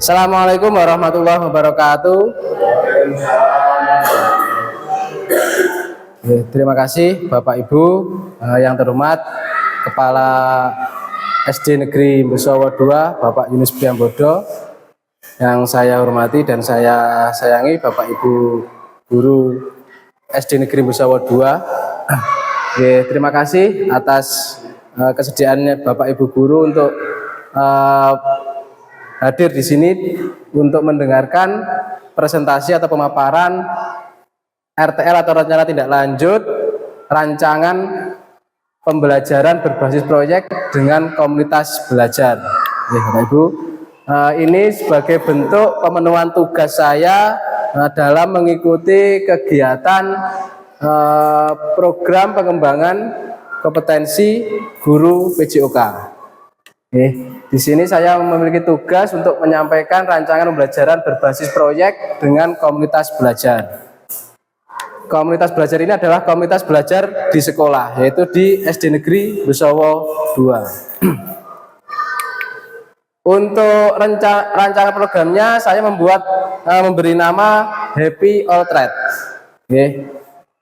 Assalamualaikum warahmatullahi wabarakatuh. Terima kasih Bapak Ibu yang terhormat Kepala SD Negeri Mbusowo 2 Bapak Yunus Priambodo, yang saya hormati dan saya sayangi Bapak Ibu Guru SD Negeri Mbusowo 2. Terima kasih atas kesediaannya Bapak Ibu Guru untuk hadir di sini untuk mendengarkan presentasi atau pemaparan RTL atau rencana tindak lanjut rancangan pembelajaran berbasis proyek dengan komunitas belajar. Bapak Ibu, ini sebagai bentuk pemenuhan tugas saya dalam mengikuti kegiatan program pengembangan kompetensi guru PJOK. Di sini saya memiliki tugas untuk menyampaikan rancangan pembelajaran berbasis proyek dengan komunitas belajar. Komunitas belajar ini adalah komunitas belajar di sekolah, yaitu di SD Negeri Mbusowo 2. Untuk rancangan programnya saya memberi nama Happy All Trade.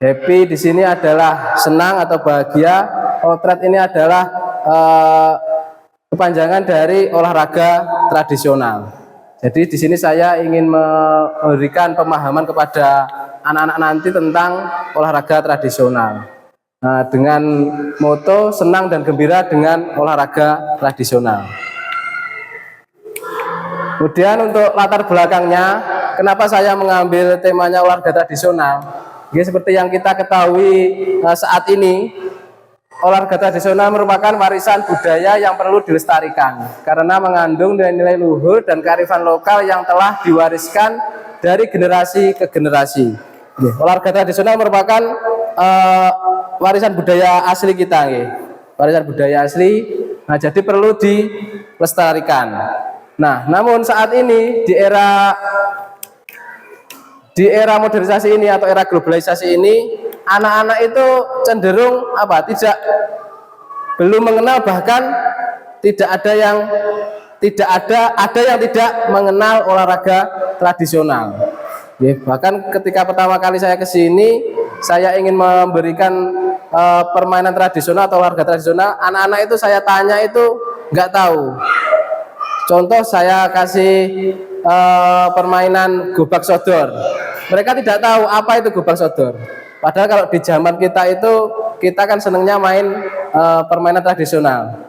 Happy di sini adalah senang atau bahagia. All Trade ini adalah kepanjangan dari olahraga tradisional. Jadi di sini saya ingin memberikan pemahaman kepada anak-anak nanti tentang olahraga tradisional. Dengan moto senang dan gembira dengan olahraga tradisional. Kemudian untuk latar belakangnya, kenapa saya mengambil temanya olahraga tradisional? Seperti yang kita ketahui saat ini, olahraga tradisional merupakan warisan budaya yang perlu dilestarikan karena mengandung nilai-nilai luhur dan kearifan lokal yang telah diwariskan dari generasi ke generasi. Olahraga tradisional merupakan warisan budaya asli kita, warisan budaya asli. Jadi perlu dilestarikan. Namun saat ini di era modernisasi ini atau era globalisasi ini, anak-anak itu cenderung belum mengenal, bahkan ada yang tidak mengenal olahraga tradisional. Bahkan ketika pertama kali saya ke sini, saya ingin memberikan permainan tradisional atau olahraga tradisional. Anak-anak itu saya tanya itu nggak tahu. Contoh saya kasih permainan gobak sodor. Mereka tidak tahu apa itu gobak sodor. Padahal kalau di zaman kita itu, kita kan senangnya main permainan tradisional.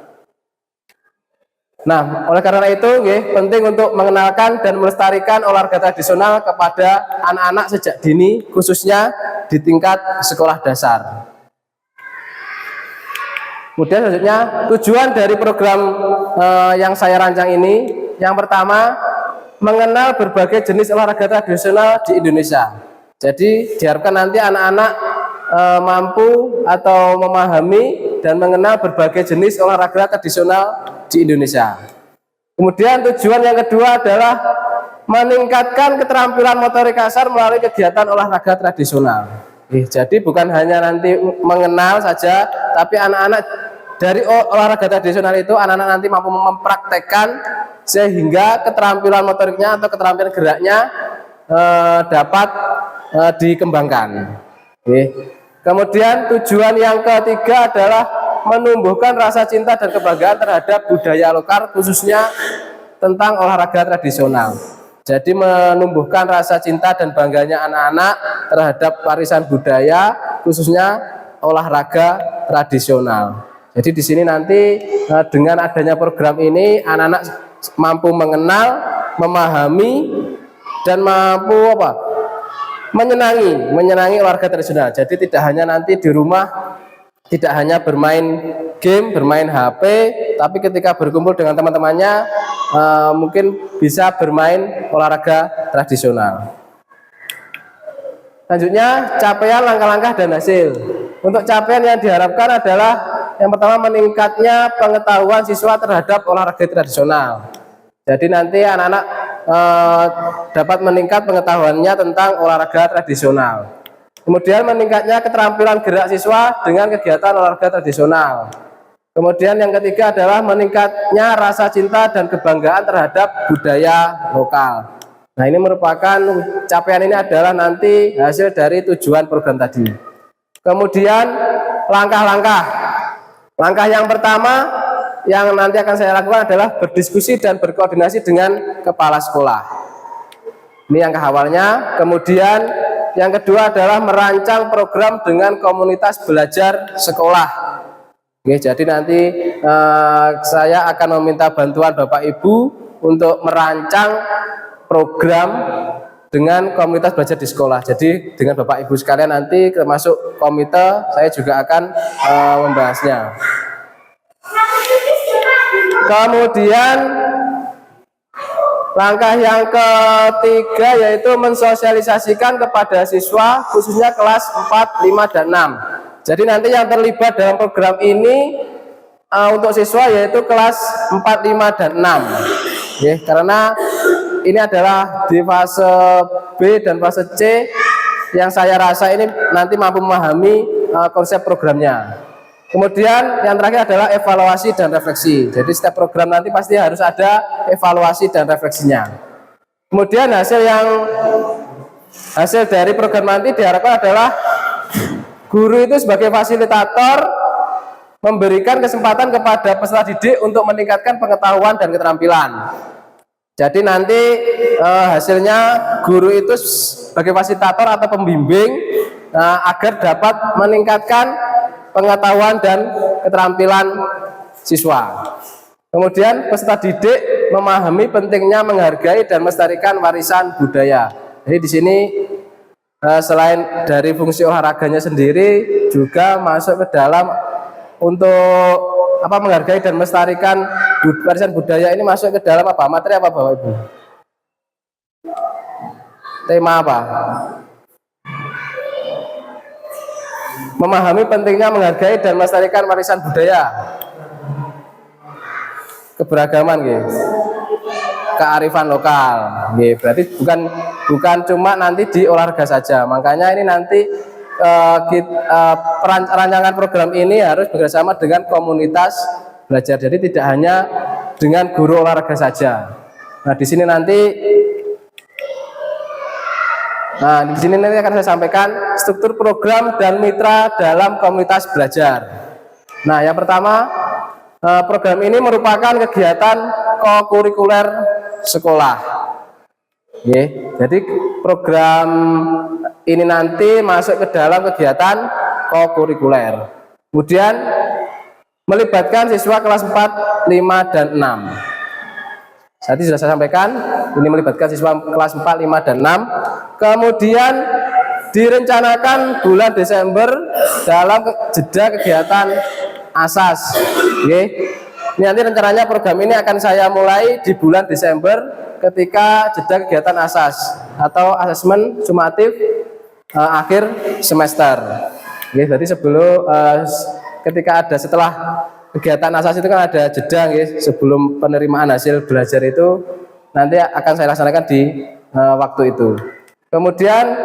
Oleh karena itu penting untuk mengenalkan dan melestarikan olahraga tradisional kepada anak-anak sejak dini, khususnya di tingkat sekolah dasar. Kemudian selanjutnya, tujuan dari program yang saya rancang ini, yang pertama, mengenal berbagai jenis olahraga tradisional di Indonesia. Jadi diharapkan nanti anak-anak mampu atau memahami dan mengenal berbagai jenis olahraga tradisional di Indonesia. Kemudian tujuan yang kedua adalah meningkatkan keterampilan motorik kasar melalui kegiatan olahraga tradisional. Jadi bukan hanya nanti mengenal saja, tapi anak-anak dari olahraga tradisional itu anak-anak nanti mampu mempraktekkan sehingga keterampilan motoriknya atau keterampilan geraknya dapat dikembangkan. Kemudian tujuan yang ketiga adalah menumbuhkan rasa cinta dan kebanggaan terhadap budaya lokal, khususnya tentang olahraga tradisional. Jadi menumbuhkan rasa cinta dan bangganya anak-anak terhadap warisan budaya, khususnya olahraga tradisional. Jadi di sini nanti dengan adanya program ini, anak-anak mampu mengenal, memahami, dan mampu menyenangi olahraga tradisional. Jadi tidak hanya nanti di rumah tidak hanya bermain game, bermain HP, tapi ketika berkumpul dengan teman-temannya mungkin bisa bermain olahraga tradisional. Selanjutnya, capaian, langkah-langkah, dan hasil. Untuk capaian yang diharapkan adalah yang pertama, meningkatnya pengetahuan siswa terhadap olahraga tradisional. Jadi nanti anak-anak dapat meningkat pengetahuannya tentang olahraga tradisional. Kemudian meningkatnya keterampilan gerak siswa dengan kegiatan olahraga tradisional. Kemudian yang ketiga adalah meningkatnya rasa cinta dan kebanggaan terhadap budaya lokal. Nah, ini merupakan capaian, ini adalah nanti hasil dari tujuan program tadi. Kemudian langkah-langkah. Langkah yang pertama yang nanti akan saya lakukan adalah berdiskusi dan berkoordinasi dengan kepala sekolah. Ini langkah awalnya. Kemudian yang kedua adalah merancang program dengan komunitas belajar sekolah. Oke, jadi nanti saya akan meminta bantuan Bapak Ibu untuk merancang program dengan komunitas belajar di sekolah. Jadi dengan Bapak Ibu sekalian nanti termasuk komite, saya juga akan membahasnya. Kemudian langkah yang ketiga yaitu mensosialisasikan kepada siswa khususnya kelas 4, 5, dan 6. Jadi nanti yang terlibat dalam program ini untuk siswa yaitu kelas 4, 5, dan 6. Ya, karena ini adalah di fase B dan fase C yang saya rasa ini nanti mampu memahami konsep programnya. Kemudian yang terakhir adalah evaluasi dan refleksi. Jadi setiap program nanti pasti harus ada evaluasi dan refleksinya. Kemudian hasil dari program nanti diharapkan adalah guru itu sebagai fasilitator memberikan kesempatan kepada peserta didik untuk meningkatkan pengetahuan dan keterampilan. Jadi nanti hasilnya guru itu sebagai fasilitator atau pembimbing agar dapat meningkatkan pengetahuan dan keterampilan siswa. Kemudian peserta didik memahami pentingnya menghargai dan melestarikan warisan budaya. Jadi di sini selain dari fungsi olahraganya sendiri juga masuk ke dalam untuk menghargai dan melestarikan warisan budaya ini masuk ke dalam materi apa Bapak Ibu? Tema apa? Memahami pentingnya menghargai dan melestarikan warisan budaya, keberagaman, kearifan lokal. Berarti bukan cuma nanti di olahraga saja. Makanya ini nanti rancangan program ini harus bekerjasama dengan komunitas belajar. Jadi tidak hanya dengan guru olahraga saja. Nah, di sini nanti akan saya sampaikan struktur program dan mitra dalam komunitas belajar. Nah, yang pertama, program ini merupakan kegiatan kokurikuler sekolah. Jadi program ini nanti masuk ke dalam kegiatan kokurikuler. Kemudian melibatkan siswa kelas 4, 5, dan 6. Tadi sudah saya sampaikan, ini melibatkan siswa kelas 4, 5, dan 6. Kemudian direncanakan bulan Desember dalam jeda kegiatan ASAS. Ini nanti rencananya program ini akan saya mulai di bulan Desember ketika jeda kegiatan ASAS atau asesmen sumatif akhir semester. Berarti sebelum ketika ada setelah kegiatan ASAS itu kan ada jeda sebelum penerimaan hasil belajar itu nanti akan saya laksanakan di waktu itu. Kemudian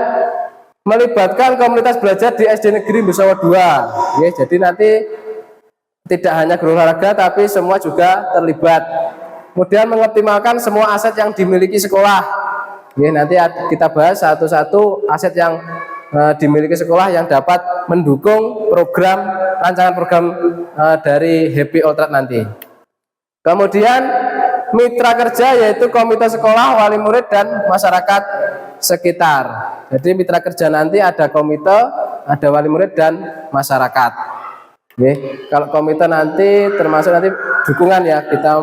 melibatkan komunitas belajar di SD Negeri Busawa 2. Jadi nanti tidak hanya guru olahraga tapi semua juga terlibat. Kemudian mengoptimalkan semua aset yang dimiliki sekolah. Nanti kita bahas satu-satu aset yang dimiliki sekolah yang dapat mendukung rancangan program dari Happy Oltrad nanti. Kemudian mitra kerja yaitu komite sekolah, wali murid, dan masyarakat sekitar. Jadi mitra kerja nanti ada komite, ada wali murid, dan masyarakat. Kalau komite nanti termasuk nanti dukungan ya, kita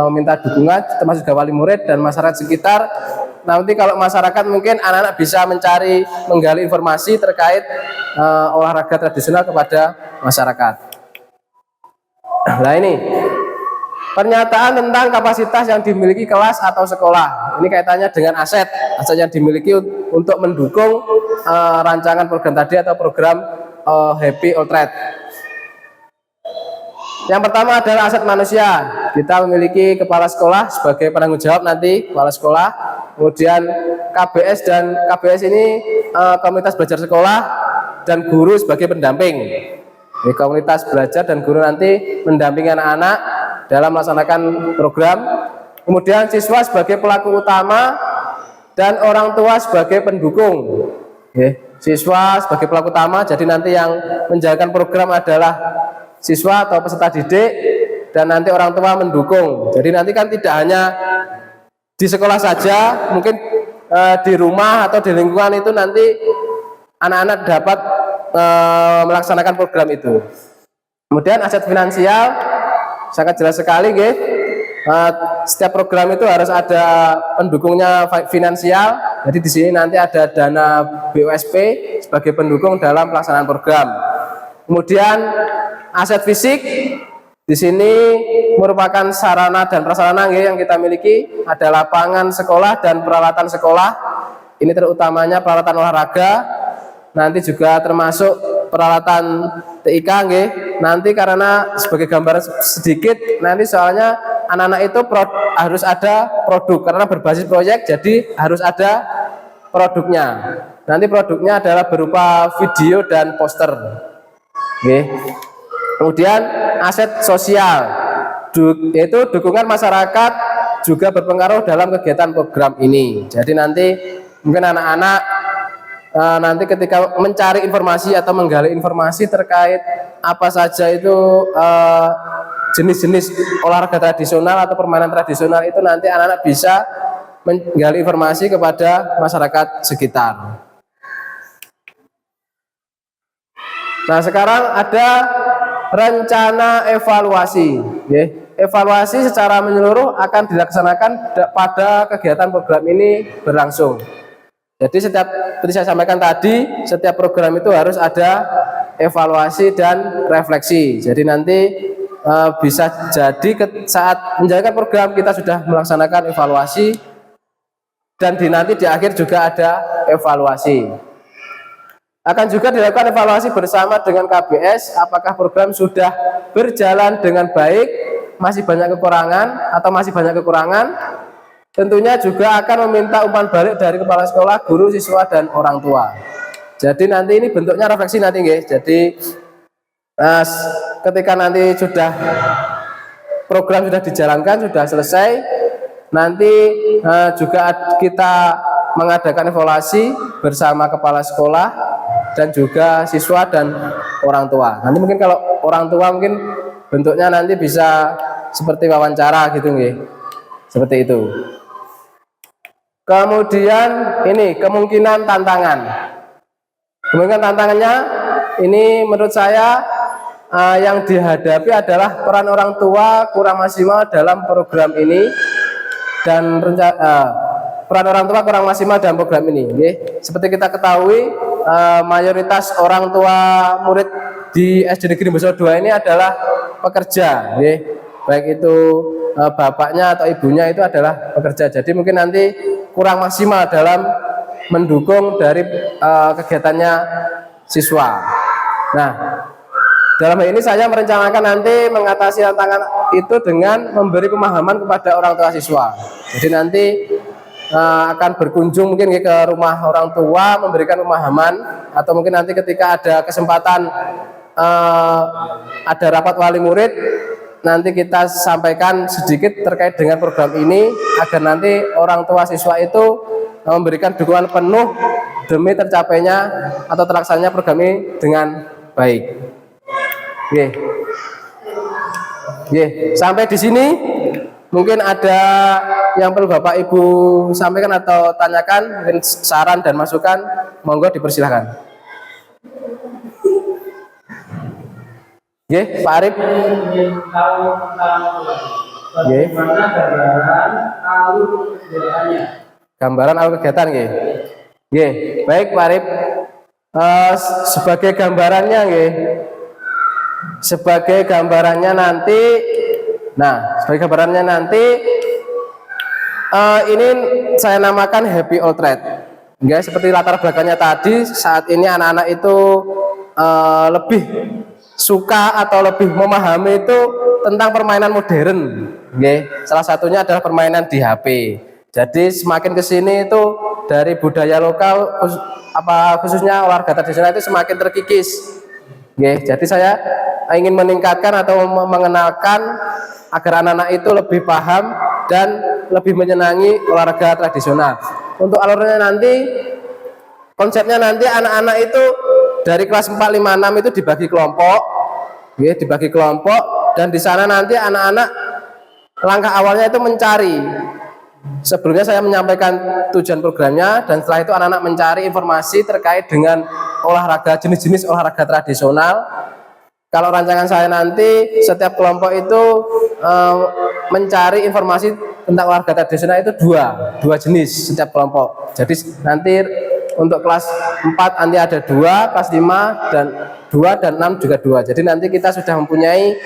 meminta dukungan termasuk juga wali murid dan masyarakat sekitar nanti kalau masyarakat mungkin anak-anak bisa mencari, menggali informasi terkait olahraga tradisional kepada masyarakat. Nah ini pernyataan tentang kapasitas yang dimiliki kelas atau sekolah. Ini kaitannya dengan aset yang dimiliki untuk mendukung rancangan program tadi atau program Happy All Trade. Yang pertama adalah aset manusia. Kita memiliki kepala sekolah sebagai penanggung jawab nanti, kepala sekolah. Kemudian KBS dan KBS ini komunitas belajar sekolah dan guru sebagai pendamping. Jadi, komunitas belajar dan guru nanti mendampingi anak-anak dalam melaksanakan program. Kemudian siswa sebagai pelaku utama dan orang tua sebagai pendukung. Siswa sebagai pelaku utama, jadi nanti yang menjalankan program adalah siswa atau peserta didik, dan nanti orang tua mendukung. Jadi nanti kan tidak hanya di sekolah saja, mungkin di rumah atau di lingkungan itu nanti anak-anak dapat melaksanakan program itu. Kemudian aset finansial sangat jelas sekali, guys. Setiap program itu harus ada pendukungnya finansial. Jadi di sini nanti ada dana BUSP sebagai pendukung dalam pelaksanaan program. Kemudian aset fisik di sini merupakan sarana dan prasarana yang kita miliki, ada lapangan sekolah dan peralatan sekolah. Ini terutamanya peralatan olahraga, nanti juga termasuk peralatan TIK. Nanti karena sebagai gambaran sedikit, nanti soalnya anak-anak itu harus ada produk karena berbasis proyek, jadi harus ada produknya. Nanti produknya adalah berupa video dan poster. Kemudian aset sosial, yaitu dukungan masyarakat juga berpengaruh dalam kegiatan program ini. Jadi nanti mungkin anak-anak nanti ketika mencari informasi atau menggali informasi terkait apa saja itu jenis-jenis olahraga tradisional atau permainan tradisional, itu nanti anak-anak bisa menggali informasi kepada masyarakat sekitar. Nah, sekarang ada rencana evaluasi. Evaluasi secara menyeluruh akan dilaksanakan pada kegiatan program ini berlangsung. Jadi seperti saya sampaikan tadi, setiap program itu harus ada evaluasi dan refleksi. Jadi nanti bisa jadi saat menjalankan program kita sudah melaksanakan evaluasi, dan nanti di akhir juga ada evaluasi. Akan juga dilakukan evaluasi bersama dengan KBS, apakah program sudah berjalan dengan baik, masih banyak kekurangan atau masih banyak kekurangan. Tentunya juga akan meminta umpan balik dari kepala sekolah, guru, siswa, dan orang tua. Jadi nanti ini bentuknya refleksi nanti, guys. Jadi ketika nanti sudah program sudah dijalankan, sudah selesai, nanti juga kita mengadakan evaluasi bersama kepala sekolah dan juga siswa dan orang tua. Nanti mungkin kalau orang tua mungkin bentuknya nanti bisa seperti wawancara gitu, nggih. Seperti itu. Kemudian ini kemungkinan tantangan. Kemungkinan tantangannya ini menurut saya yang dihadapi adalah peran orang tua kurang maksimal dalam program ini, dan peran orang tua kurang maksimal dalam program ini. Seperti kita ketahui, mayoritas orang tua murid di SD Negeri Boso 2 ini adalah pekerja, baik itu bapaknya atau ibunya itu adalah pekerja. Jadi mungkin nanti kurang maksimal dalam mendukung dari kegiatannya siswa. Nah, dalam hal ini saya merencanakan nanti mengatasi tantangan itu dengan memberi pemahaman kepada orang tua siswa. Jadi nanti akan berkunjung mungkin ke rumah orang tua, memberikan pemahaman, atau mungkin nanti ketika ada kesempatan ada rapat wali murid, nanti kita sampaikan sedikit terkait dengan program ini agar nanti orang tua siswa itu memberikan dukungan penuh demi tercapainya atau terlaksananya program ini dengan baik. Sampai di sini mungkin ada yang perlu Bapak Ibu sampaikan atau tanyakan, mungkin saran dan masukan, monggo dipersilahkan. Pak Arif. Bagaimana gambaran alur kegiatannya? Gambaran alur kegiatan nggih. Nggih, baik Pak Arif. Sebagai gambarannya nggih. Sebagai gambarannya nanti ini saya namakan happy old trade. Enggak, seperti latar belakangnya tadi, saat ini anak-anak itu lebih suka atau lebih memahami itu tentang permainan modern. Nggih, salah satunya adalah permainan di HP. Jadi semakin ke sini itu dari budaya lokal khususnya olahraga tradisional itu semakin terkikis. Nggih, jadi saya ingin meningkatkan atau mengenalkan agar anak-anak itu lebih paham dan lebih menyenangi olahraga tradisional. Untuk alurnya nanti, konsepnya nanti anak-anak itu dari kelas 4, 5, 6 itu dibagi kelompok, ya, dibagi kelompok, dan di sana nanti anak-anak langkah awalnya itu mencari. Sebelumnya saya menyampaikan tujuan programnya, dan setelah itu anak-anak mencari informasi terkait dengan olahraga, jenis-jenis olahraga tradisional. Kalau rancangan saya nanti setiap kelompok itu mencari informasi tentang olahraga tradisional itu dua jenis setiap kelompok. Jadi nanti untuk kelas 4 nanti ada 2, kelas 5 dan 2 dan 6 juga 2. Jadi nanti kita sudah mempunyai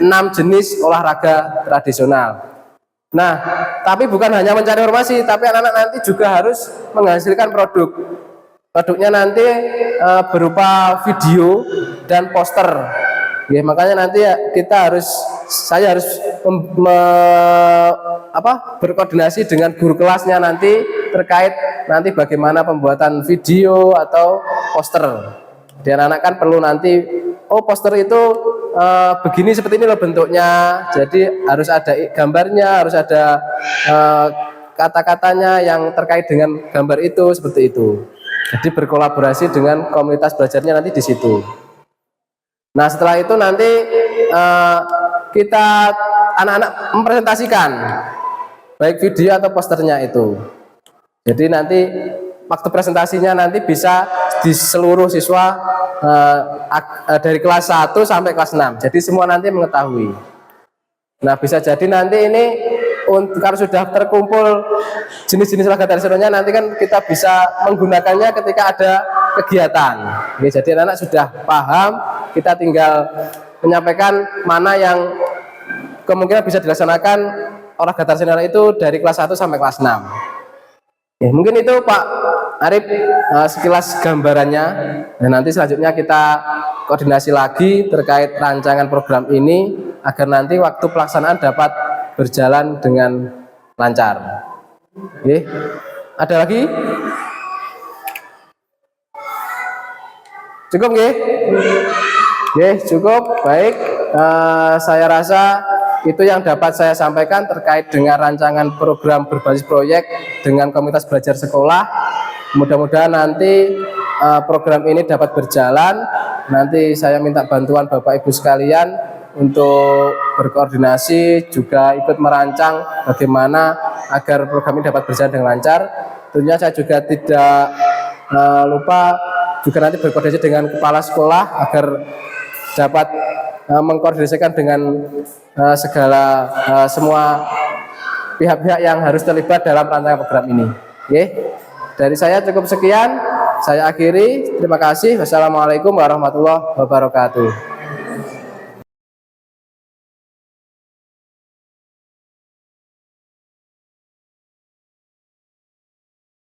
6 jenis olahraga tradisional. Nah, tapi bukan hanya mencari informasi, tapi anak-anak nanti juga harus menghasilkan produk. Produknya nanti berupa video dan poster. Ya, makanya nanti saya harus berkoordinasi dengan guru kelasnya nanti terkait nanti bagaimana pembuatan video atau poster. Dan anak kan perlu nanti, poster itu begini, seperti ini loh bentuknya. Jadi harus ada gambarnya, harus ada kata-katanya yang terkait dengan gambar itu, seperti itu. Jadi berkolaborasi dengan komunitas belajarnya nanti di situ. Nah, setelah itu nanti kita anak-anak mempresentasikan baik video atau posternya itu. Jadi nanti waktu presentasinya nanti bisa di seluruh siswa dari kelas 1 sampai kelas 6. Jadi semua nanti mengetahui. Nah, bisa jadi nanti ini kalau sudah terkumpul jenis-jenis olahraga tradisionalnya, nanti kan kita bisa menggunakannya ketika ada kegiatan. Oke, jadi anak-anak sudah paham, kita tinggal menyampaikan mana yang kemungkinan bisa dilaksanakan olahraga tradisional itu dari kelas 1 sampai kelas 6. Oke, mungkin itu Pak Arif sekilas gambarannya. Dan nanti selanjutnya kita koordinasi lagi terkait rancangan program ini agar nanti waktu pelaksanaan dapat berjalan dengan lancar. Oke. Ada lagi? Cukup nggih? Oke, cukup. Baik. Saya rasa itu yang dapat saya sampaikan terkait dengan rancangan program berbasis proyek dengan komunitas belajar sekolah. Mudah-mudahan nanti program ini dapat berjalan. Nanti saya minta bantuan Bapak Ibu sekalian untuk berkoordinasi, juga ikut merancang bagaimana agar program ini dapat berjalan dengan lancar. Tentunya saya juga tidak lupa juga nanti berkoordinasi dengan kepala sekolah agar dapat mengkoordinasikan dengan semua pihak-pihak yang harus terlibat dalam rancangan program ini. Oke. Dari saya cukup sekian. Saya akhiri. Terima kasih. Wassalamualaikum warahmatullahi wabarakatuh.